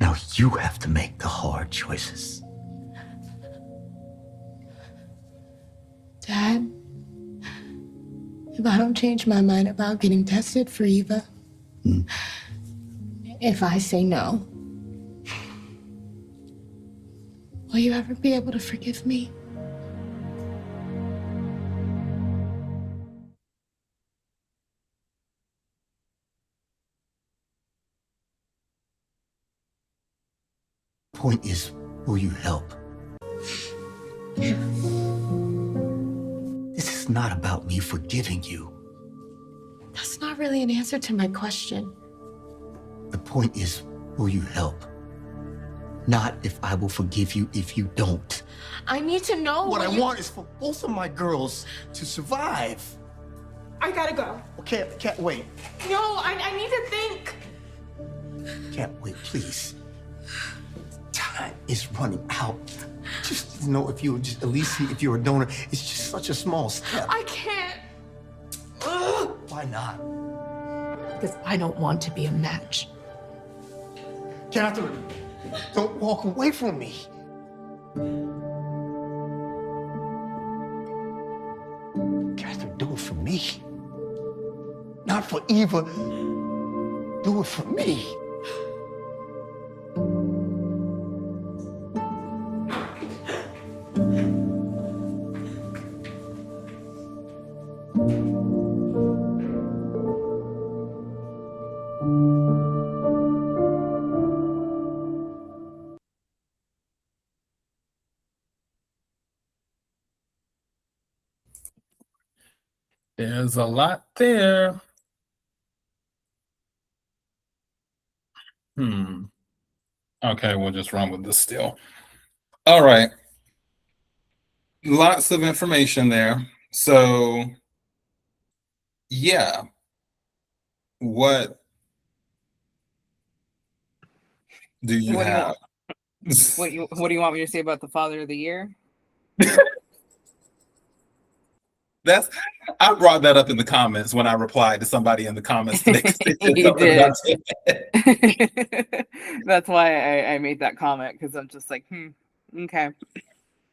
[SPEAKER 10] Now you have to make the hard choices.
[SPEAKER 11] Dad, if I don't change my mind about getting tested for Eva, if I say no, will you ever be able to forgive me?
[SPEAKER 10] Point is, will you help? This is not about me forgiving you.
[SPEAKER 11] That's not really an answer to my question.
[SPEAKER 10] The point is, will you help? Not if I will forgive you if you don't.
[SPEAKER 11] I need to know
[SPEAKER 10] What I want is for both of my girls to survive.
[SPEAKER 9] I gotta go.
[SPEAKER 10] Okay, can't wait.
[SPEAKER 9] No, I need to think.
[SPEAKER 10] Can't wait, please. Time is running out. Just know if you would just at least see if you're a donor. It's just such a small step.
[SPEAKER 9] I can't.
[SPEAKER 10] Why not?
[SPEAKER 11] Because I don't want to be a match.
[SPEAKER 10] Catherine, don't walk away from me. Catherine, do it for me. Not for Eva. Do it for me.
[SPEAKER 1] There's a lot there. Okay, we'll just run with this still. All right. Lots of information there. So, yeah. What do you
[SPEAKER 2] What do you
[SPEAKER 1] have?
[SPEAKER 2] What do you want me to say about the Father of the Year?
[SPEAKER 1] I brought that up in the comments when I replied to somebody in the comments today.
[SPEAKER 2] You did. That's why I made that comment, because I'm just like, okay.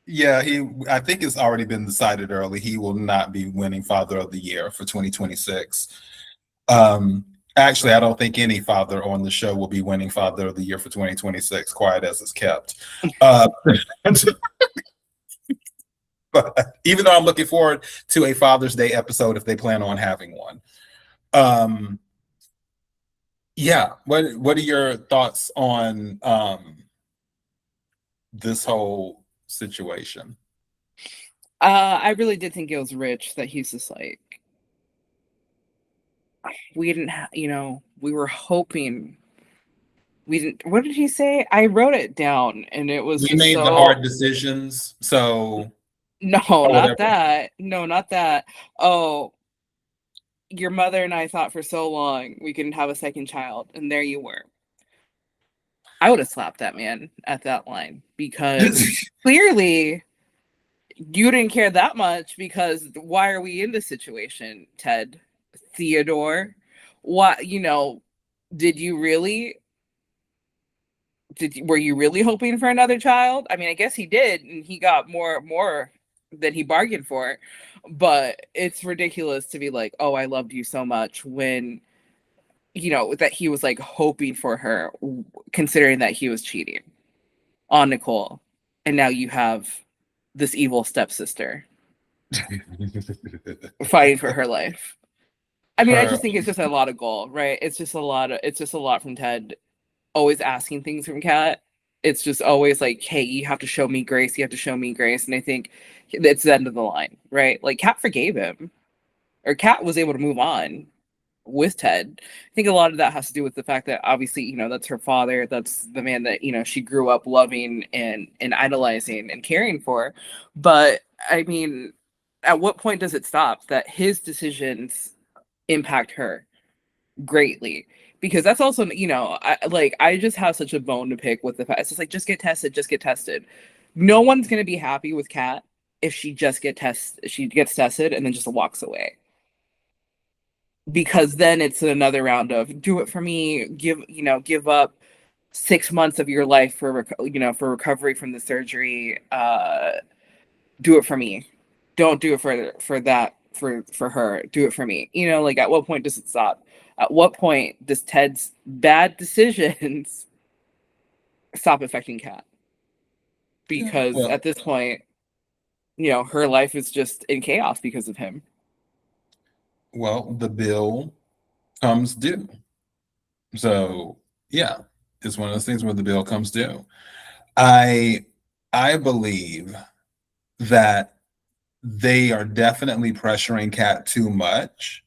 [SPEAKER 1] Yeah, I think it's already been decided early. He will not be winning Father of the Year for 2026. Actually, I don't think any father on the show will be winning Father of the Year for 2026, quiet as it's kept. But even though I'm looking forward to a Father's Day episode if they plan on having one. Yeah, what are your thoughts on this whole situation?
[SPEAKER 2] I really did think it was Rich that he's just like, we didn't we were hoping what did he say? I wrote it down and it was
[SPEAKER 1] We made the hard decisions, so
[SPEAKER 2] no, not that. No, not that. Oh, your mother and I thought for so long we couldn't have a second child, and there you were. I would have slapped that man at that line, because clearly you didn't care that much, because why are we in this situation, Ted? Theodore? What, did you really? Were you really hoping for another child? I mean, I guess he did, and he got more than he bargained for. But it's ridiculous to be like, oh, I loved you so much when, you know, that he was like hoping for her, considering that he was cheating on Nicole. And now you have this evil stepsister fighting for her life. I mean, I just think it's just a lot of goal, right? It's just a lot from Ted, always asking things from Kat. It's just always like, hey, you have to show me grace. You have to show me grace. And I think it's the end of the line, right? Like Kat forgave him, or Kat was able to move on with Ted. I think a lot of that has to do with the fact that obviously, you know, that's her father. That's the man that, you know, she grew up loving and idolizing and caring for. But I mean, at what point does it stop that his decisions impact her greatly? Because that's also, you know, I just have such a bone to pick with the fact it's just like, just get tested. No one's gonna be happy with Kat if she gets tested and then just walks away. Because then it's another round of do it for me, give up 6 months of your life for recovery from the surgery. Do it for me. Don't do it for her. Do it for me. You know, like at what point does it stop? At what point does Ted's bad decisions stop affecting Kat? Because at this point, you know, her life is just in chaos because of him.
[SPEAKER 1] Well, the bill comes due. So yeah, it's one of those things where the bill comes due. I believe that they are definitely pressuring Kat too much.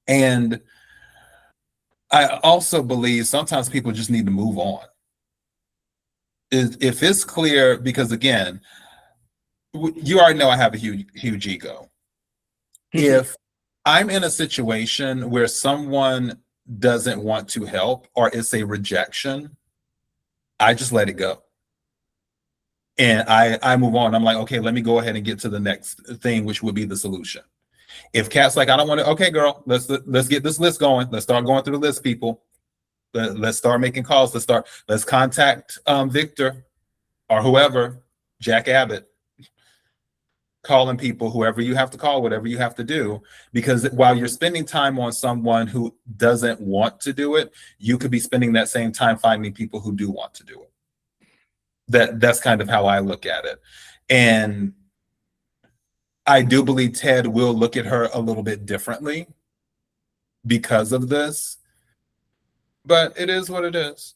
[SPEAKER 1] And I also believe sometimes people just need to move on. If it's clear, because again, you already know I have a huge ego. If I'm in a situation where someone doesn't want to help or it's a rejection, I just let it go. And I move on. I'm like, okay, let me go ahead and get to the next thing, which would be the solution. If Kat's like, I don't want to, okay, girl, let's get this list going. Let's start going through the list, people. Let's start making calls. Let's contact Victor or whoever, Jack Abbott, calling people, whoever you have to call, whatever you have to do. Because while you're spending time on someone who doesn't want to do it, you could be spending that same time finding people who do want to do it. That's kind of how I look at it. And I do believe Ted will look at her a little bit differently because of this, but it is what it is.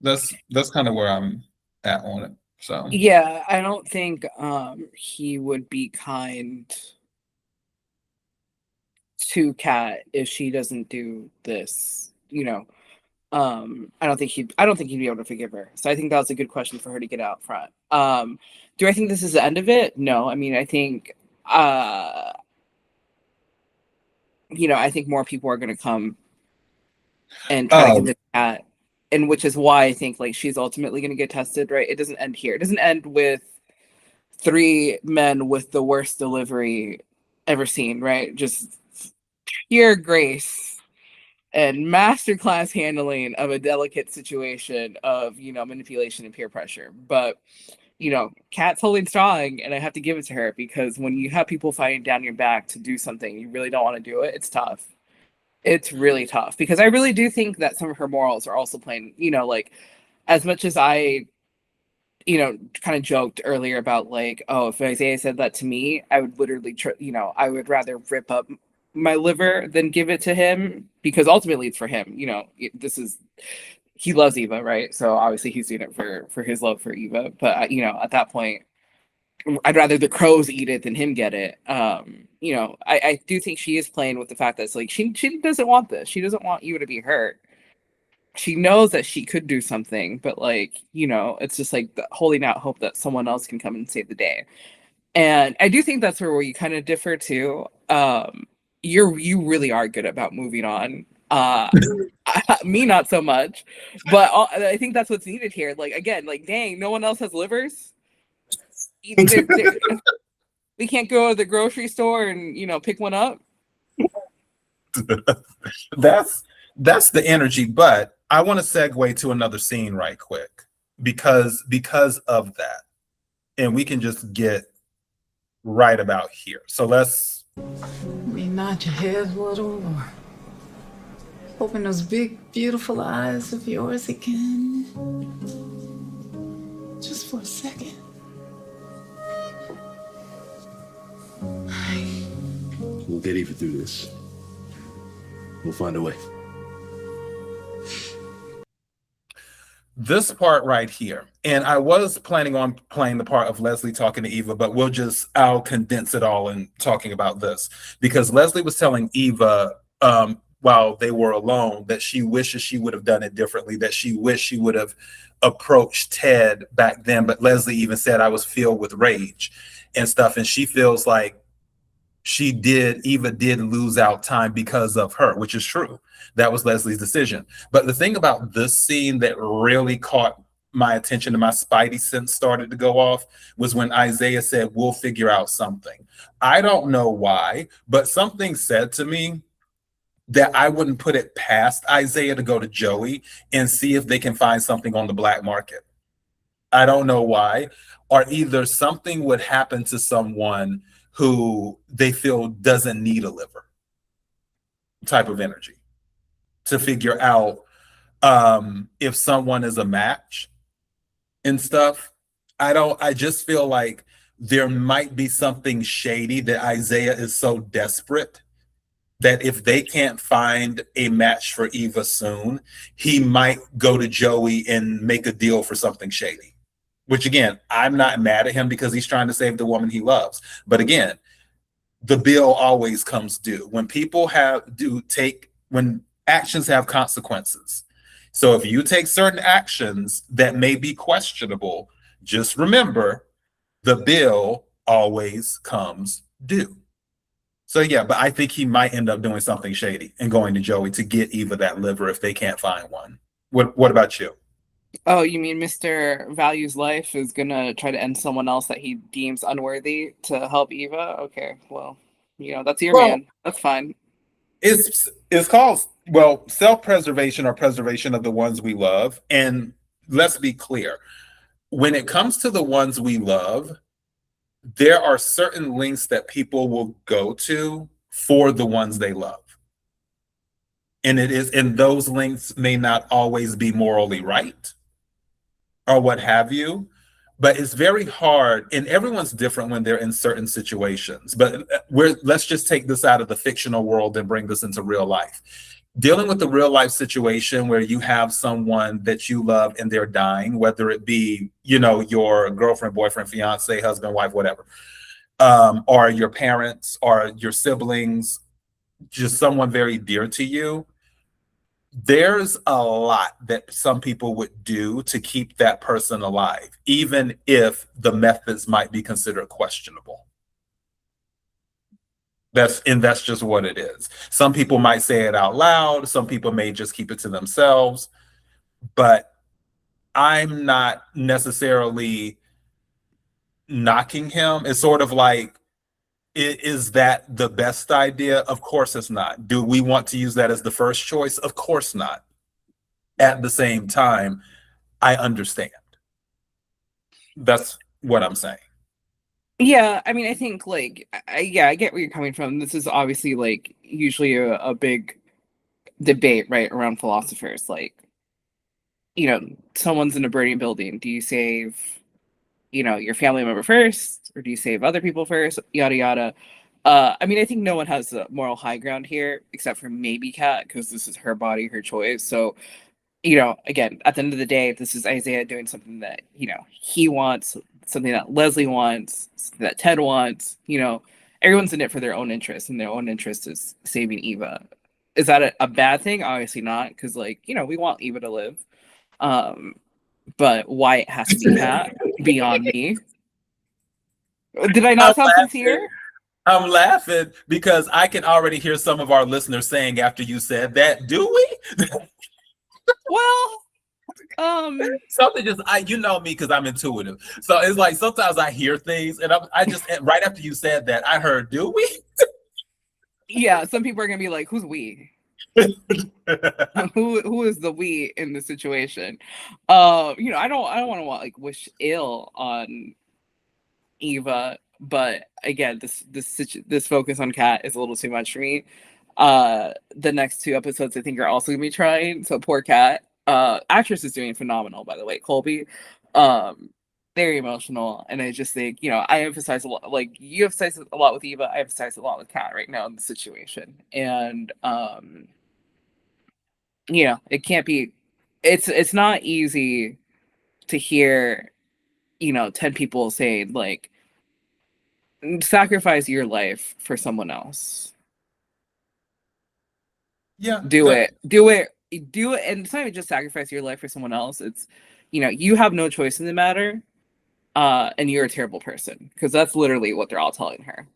[SPEAKER 1] That's kind of where I'm at on it. So
[SPEAKER 2] yeah, I don't think he would be kind to Kat if she doesn't do this, you know. I don't think he'd be able to forgive her. So I think that was a good question for her to get out front. Do I think this is the end of it? No. I mean, I think you know, I think more people are going to come and try to convince Kat, and which is why I think like she's ultimately going to get tested, right? It doesn't end here. It doesn't end with 3 men with the worst delivery ever seen, right? Just pure grace and masterclass handling of a delicate situation of, you know, manipulation and peer pressure. But, you know, Kat's holding strong, and I have to give it to her, because when you have people fighting down your back to do something you really don't want to do it, it's tough. It's really tough, because I really do think that some of her morals are also playing, you know, like, as much as I, you know, kind of joked earlier about like, oh, if Izaiah said that to me, I would literally, you know, I would rather rip up my liver than give it to him, because ultimately it's for him. You know, he loves Eva, right? So obviously he's doing it for his love for Eva. But you know, at that point, I'd rather the crows eat it than him get it. You know, I do think she is playing with the fact that it's like she doesn't want this. She doesn't want you to be hurt. She knows that she could do something, but like, you know, it's just like holding out hope that someone else can come and save the day. And I do think that's where you kind of differ too. You really are good about moving on. Me not so much, but I think that's what's needed here. Like, again, like, dang, no one else has livers. We can't go to the grocery store and, you know, pick one up.
[SPEAKER 1] That's the energy. But I want to segue to another scene right quick because of that, and we can just get right about here. So let's.
[SPEAKER 12] May nod your head a little, or open those big, beautiful eyes of yours again. Just for a second.
[SPEAKER 8] We'll get even through this. We'll find a way.
[SPEAKER 1] This part right here, and I was planning on playing the part of Leslie talking to Eva, but I'll condense it all in talking about this, because Leslie was telling Eva while they were alone that she wishes she would have done it differently, that she wished she would have approached Ted back then. But Leslie even said, I was filled with rage and stuff, and she feels like Eva did lose out time because of her, which is true. That was Leslie's decision. But the thing about this scene that really caught my attention and my spidey sense started to go off was when Izaiah said, we'll figure out something. I don't know why, but something said to me that I wouldn't put it past Izaiah to go to Joey and see if they can find something on the black market. I don't know why. Or either something would happen to someone who they feel doesn't need a liver type of energy to figure out if someone is a match and stuff. I just feel like there might be something shady that Izaiah is so desperate that if they can't find a match for Eva soon, he might go to Joey and make a deal for something shady. Which again, I'm not mad at him because he's trying to save the woman he loves. But again, the bill always comes due. When people when actions have consequences. So if you take certain actions that may be questionable, just remember the bill always comes due. So yeah, but I think he might end up doing something shady and going to Joey to get Eva that liver if they can't find one. What about you?
[SPEAKER 2] Oh, you mean Mr. Values Life is gonna try to end someone else that he deems unworthy to help Eva? Okay, well, that's your man. That's fine.
[SPEAKER 1] It's called, self-preservation or preservation of the ones we love. And let's be clear, when it comes to the ones we love, there are certain lengths that people will go to for the ones they love. And those lengths may not always be morally right or what have you, but it's very hard, and everyone's different when they're in certain situations. But let's just take this out of the fictional world and bring this into real life. Dealing with the real life situation where you have someone that you love and they're dying, whether it be, your girlfriend, boyfriend, fiance, husband, wife, whatever, or your parents or your siblings, just someone very dear to you. There's a lot that some people would do to keep that person alive, even if the methods might be considered questionable. That's just what it is. Some people might say it out loud. Some people may just keep it to themselves. But I'm not necessarily knocking him. It's sort of like, is that the best idea? Of course it's not. Do we want to use that as the first choice? Of course not. At the same time, I understand. That's what I'm saying.
[SPEAKER 2] Yeah, I mean, I think I get where you're coming from. This is obviously usually a big debate, right, around philosophers. Someone's in a burning building. Do you save, your family member first, or do you save other people first? Yada yada. I mean, I think no one has the moral high ground here, except for maybe Kat, because this is her body, her choice. So, again, at the end of the day, this is Izaiah doing something that he wants, something that Leslie wants, something that Ted wants. Everyone's in it for their own interest, and their own interest is saving Eva. Is that a bad thing? Obviously not, because we want Eva to live. But why it has to be Kat, beyond me. Did I not sound sincere?
[SPEAKER 1] I'm laughing because I can already hear some of our listeners saying after you said that, do we?
[SPEAKER 2] Well,
[SPEAKER 1] something just you know me because I'm intuitive. So it's like sometimes I hear things and I just right after you said that, I heard, do we?
[SPEAKER 2] Yeah, some people are gonna be like, who's we? who is the we in the situation? I don't want to wish ill on Eva, But again, this focus on Kat is a little too much for me. The next 2 episodes I think are also gonna be trying. So poor Kat. Actress is doing phenomenal, by the way, Colby. Very emotional, and I just think, you know, I emphasize a lot, like you emphasize a lot with Eva, I emphasize a lot with Kat right now in the situation. And you know, it can't be, it's not easy to hear, you know, 10 people saying like, sacrifice your life for someone else.
[SPEAKER 1] Yeah.
[SPEAKER 2] Do it. And it's not even just sacrifice your life for someone else. It's, you know, you have no choice in the matter. And you're a terrible person, because that's literally what they're all telling her.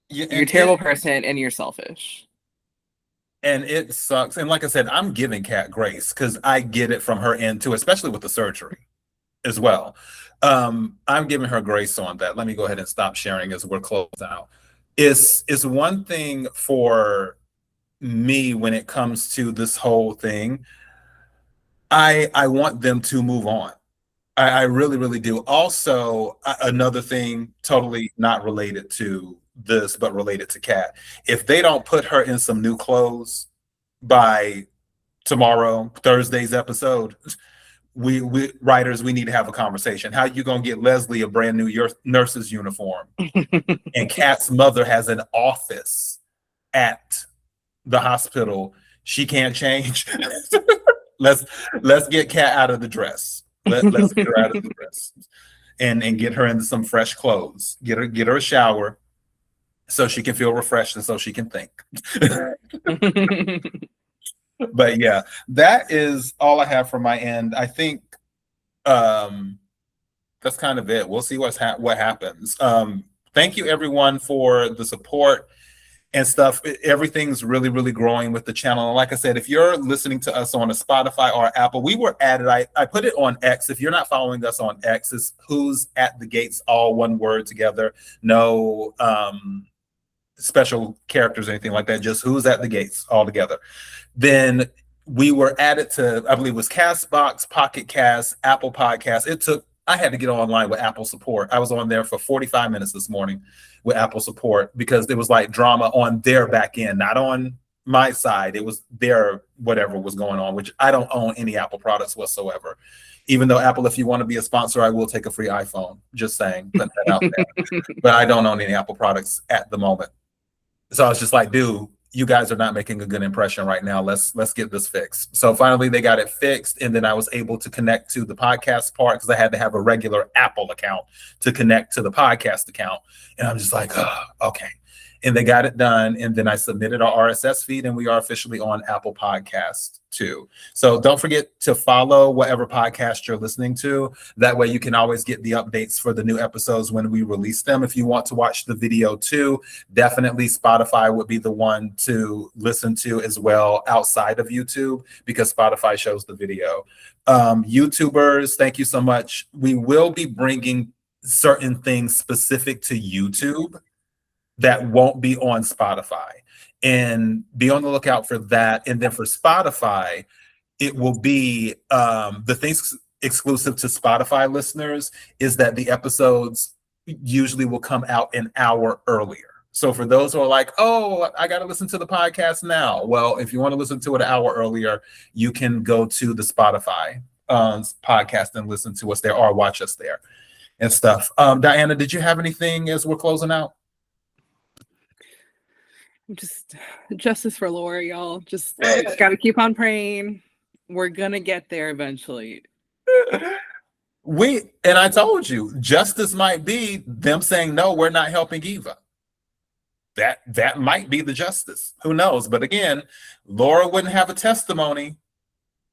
[SPEAKER 1] Yeah,
[SPEAKER 2] you're a terrible person and you're selfish.
[SPEAKER 1] And it sucks. And like I said, I'm giving Kat grace because I get it from her end too, especially with the surgery as well. I'm giving her grace on that. Let me go ahead and stop sharing as we're closed out. It's one thing for me when it comes to this whole thing. I want them to move on. I really, really do. Also, another thing totally not related to this, but related to Kat. If they don't put her in some new clothes by tomorrow, Thursday's episode, we writers, we need to have a conversation. How you gonna get Leslie a brand new nurse's uniform? And Kat's mother has an office at the hospital. She can't change. Let's get Kat out of the dress. Let's get her out of the dress and get her into some fresh clothes. Get her a shower so she can feel refreshed and so she can think. But yeah, that is all I have from my end. I think that's kind of it. We'll see what happens. Thank you everyone for the support and stuff. Everything's really, really growing with the channel. And like I said, if you're listening to us on a Spotify or Apple, we were added. I put it on X. If you're not following us on X, it's Who's at the Gates, all one word together. No special characters or anything like that. Just Who's at the Gates all together. Then we were added to, I believe it was Castbox, Pocket Cast, Apple Podcasts. I had to get online with Apple support. I was on there for 45 minutes this morning with Apple support because there was like drama on their back end, not on my side. It was their whatever was going on, which I don't own any Apple products whatsoever. Even though Apple, if you want to be a sponsor, I will take a free iPhone. Just saying, put that out there. But I don't own any Apple products at the moment. So I was just like, dude, you guys are not making a good impression right now. Let's get this fixed. So finally they got it fixed. And then I was able to connect to the podcast part because I had to have a regular Apple account to connect to the podcast account. And I'm just like, oh, okay. And they got it done. And then I submitted our RSS feed and we are officially on Apple Podcast too. So don't forget to follow whatever podcast you're listening to. That way you can always get the updates for the new episodes when we release them. If you want to watch the video too, definitely Spotify would be the one to listen to as well outside of YouTube because Spotify shows the video. YouTubers, thank you so much. We will be bringing certain things specific to YouTube that won't be on Spotify, and be on the lookout for that. And then for Spotify, it will be the things exclusive to Spotify listeners is that the episodes usually will come out an hour earlier. So for those who are like, oh, I got to listen to the podcast now. Well, if you want to listen to it an hour earlier, you can go to the Spotify podcast and listen to us there or watch us there and stuff. Diana, did you have anything as we're closing out?
[SPEAKER 2] Just justice for Laura, y'all. Just gotta keep on praying. We're gonna get there eventually.
[SPEAKER 1] And I told you, justice might be them saying, no, we're not helping Eva. That might be the justice. Who knows? But again, Laura wouldn't have a testimony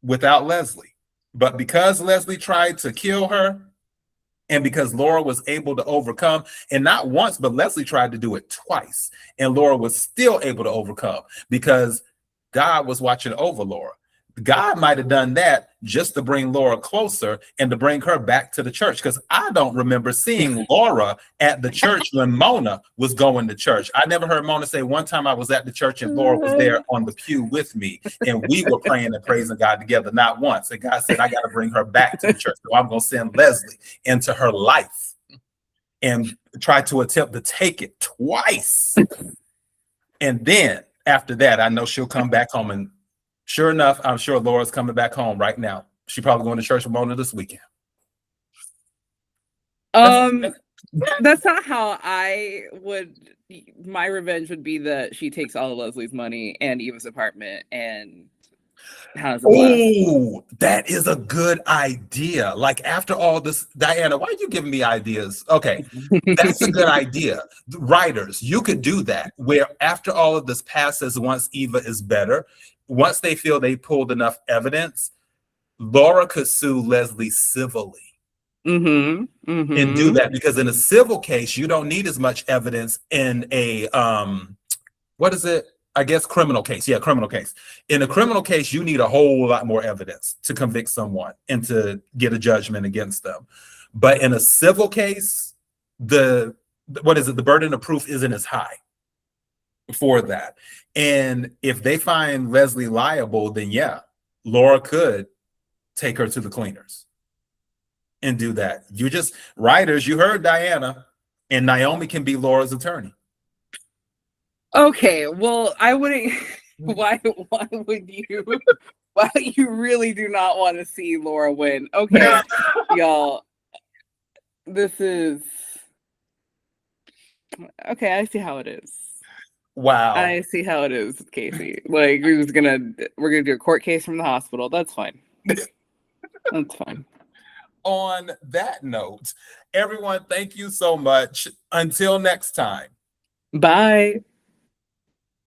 [SPEAKER 1] without Leslie. But because Leslie tried to kill her, and because Laura was able to overcome, and not once, but Leslie tried to do it twice, and Laura was still able to overcome because God was watching over Laura. God might have done that just to bring Laura closer and to bring her back to the church. Because I don't remember seeing Laura at the church when Mona was going to church. I never heard Mona say, one time I was at the church and Laura was there on the pew with me and we were praying and praising God together. Not once. And God said, I got to bring her back to the church. So I'm going to send Leslie into her life and tried to attempt to take it twice. And then after that, I know she'll come back home. And sure enough, I'm sure Laura's coming back home right now. She's probably going to church with Mona this weekend.
[SPEAKER 2] That's not how I would. My revenge would be that she takes all of Leslie's money and Eva's apartment and has a blast.
[SPEAKER 1] Oh, that is a good idea. Like after all this, Diana, why are you giving me ideas? Okay, that's a good idea. Writers, you could do that. Where after all of this passes, once Eva is better, once they feel they pulled enough evidence, Laura could sue Leslie civilly. And do that, because in a civil case you don't need as much evidence in a what is it, I guess criminal case. Yeah, criminal case. In a criminal case you need a whole lot more evidence to convict someone and to get a judgment against them. But in a civil case, the burden of proof isn't as high for that. And if they find Leslie liable, then yeah, Laura could take her to the cleaners and do that. You just, writers, you heard Diana, and Naomi can be Laura's attorney.
[SPEAKER 2] Okay, well, I wouldn't. Why would you? Why you really do not want to see Laura win? Okay, y'all, this is okay. I see how it is.
[SPEAKER 1] Wow,
[SPEAKER 2] I see how it is, Casey. Like we're gonna do a court case from the hospital. That's fine. That's fine.
[SPEAKER 1] On that note, everyone, thank you so much. Until next time.
[SPEAKER 2] Bye.